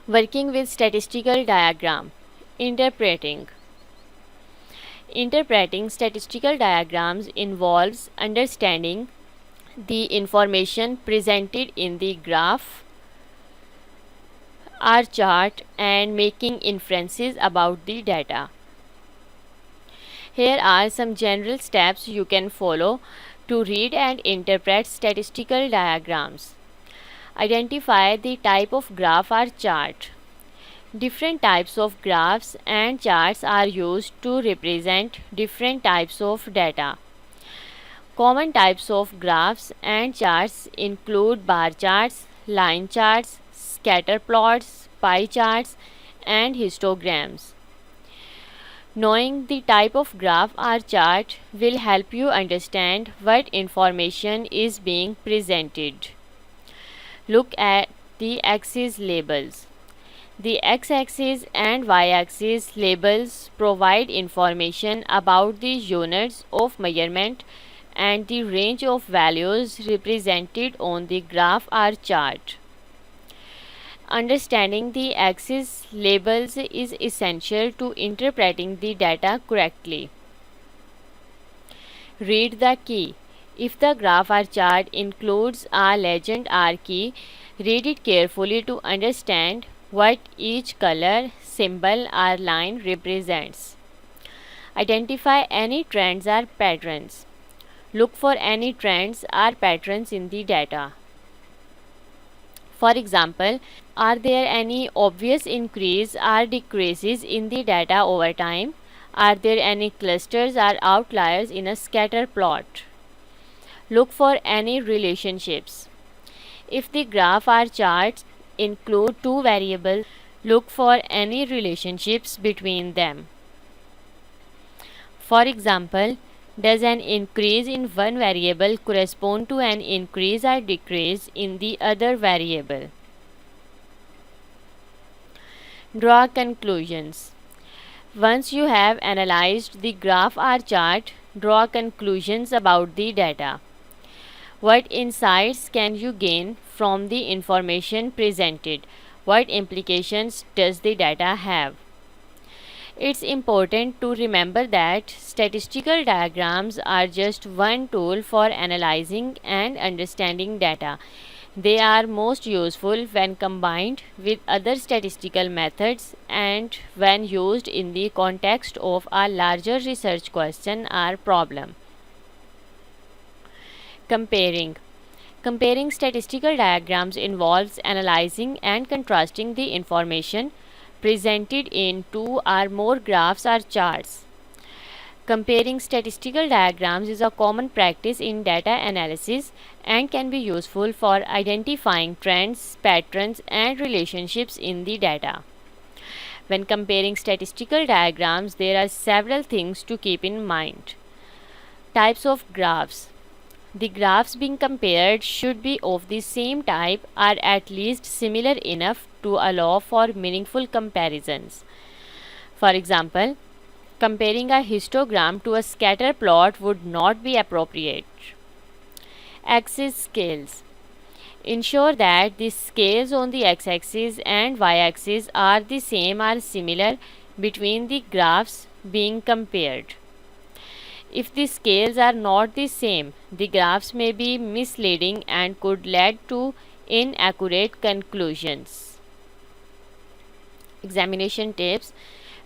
Working with statistical diagram. Interpreting. Interpreting statistical diagrams involves understanding the information presented in the graph or chart and making inferences about the data. Here are some general steps you can follow to read and interpret statistical diagrams. Identify the type of graph or chart. Different types of graphs and charts are used to represent different types of data. Common types of graphs and charts include bar charts, line charts, scatter plots, pie charts, and histograms. Knowing the type of graph or chart will help you understand what information is being presented. Look at the axis labels. The x-axis and y-axis labels provide information about the units of measurement and the range of values represented on the graph or chart. Understanding the axis labels is essential to interpreting the data correctly. Read the key. If the graph or chart includes a legend or key, read it carefully to understand what each color, symbol, or line represents. Identify any trends or patterns. Look for any trends or patterns in the data. For example, are there any obvious increase or decreases in the data over time? Are there any clusters or outliers in a scatter plot? Look for any relationships. If the graph or chart include two variables, look for any relationships between them. For example, does an increase in one variable correspond to an increase or decrease in the other variable? Draw conclusions. Once you have analyzed the graph or chart, draw conclusions about the data. What insights can you gain from the information presented? What implications does the data have? It's important to remember that statistical diagrams are just one tool for analyzing and understanding data. They are most useful when combined with other statistical methods and when used in the context of a larger research question or problem. Comparing. Comparing statistical diagrams involves analyzing and contrasting the information presented in two or more graphs or charts. Comparing statistical diagrams is a common practice in data analysis and can be useful for identifying trends, patterns, and relationships in the data. When comparing statistical diagrams, there are several things to keep in mind. Types of graphs. The graphs being compared should be of the same type or at least similar enough to allow for meaningful comparisons. For example, comparing a histogram to a scatter plot would not be appropriate. Axis scales. Ensure that the scales on the x-axis and y-axis are the same or similar between the graphs being compared. If the scales are not the same, the graphs may be misleading and could lead to inaccurate conclusions. Examination tips.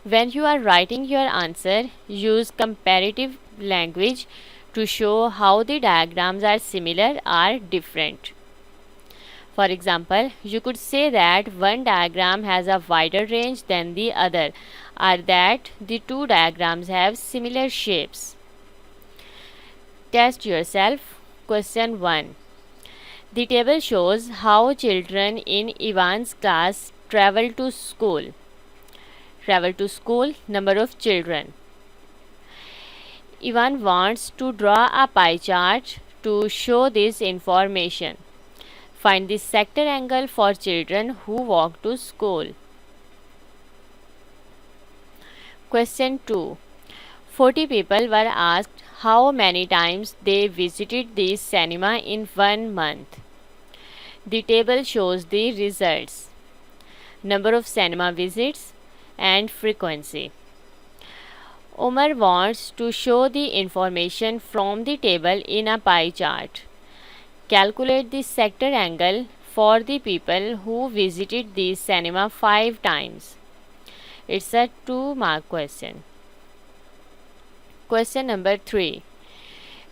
When you are writing your answer, use comparative language to show how the diagrams are similar or different. For example, you could say that one diagram has a wider range than the other, or that the two diagrams have similar shapes. Test yourself. Question 1. The table shows how children in Ivan's class travel to school. Travel to school, number of children. Ivan wants to draw a pie chart to show this information. Find the sector angle for children who walk to school. Question 2. 40 people were asked how many times they visited the cinema in 1 month. The table shows the results. number of cinema visits, and frequency. Omar wants to show the information from the table in a pie chart. Calculate the sector angle for the people who visited the cinema 5 times. It's a 2-mark question. Question number 3.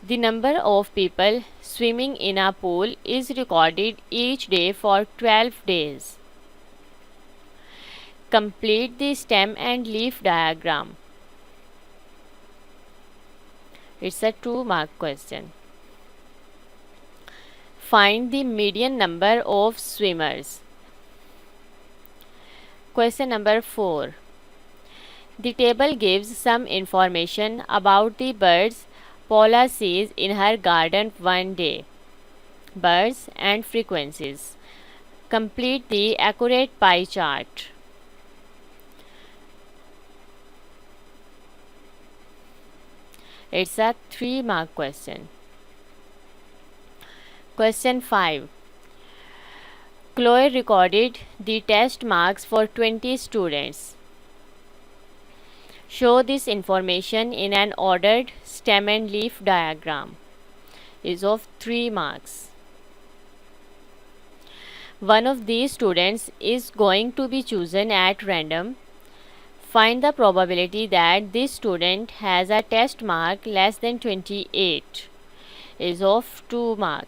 The number of people swimming in a pool is recorded each day for 12 days. Complete the stem and leaf diagram. It's a 2-mark question. Find the median number of swimmers. Question number 4. The table gives some information about the birds Paula sees in her garden one day. Birds and frequencies. Complete the accurate pie chart. It's a 3-mark question. Question 5. Chloe recorded the test marks for 20 students. Show this information in an ordered stem and leaf diagram. Is of 3 marks. One of these students is going to be chosen at random. Find the probability that this student has a test mark less than 28. Is of 2 marks.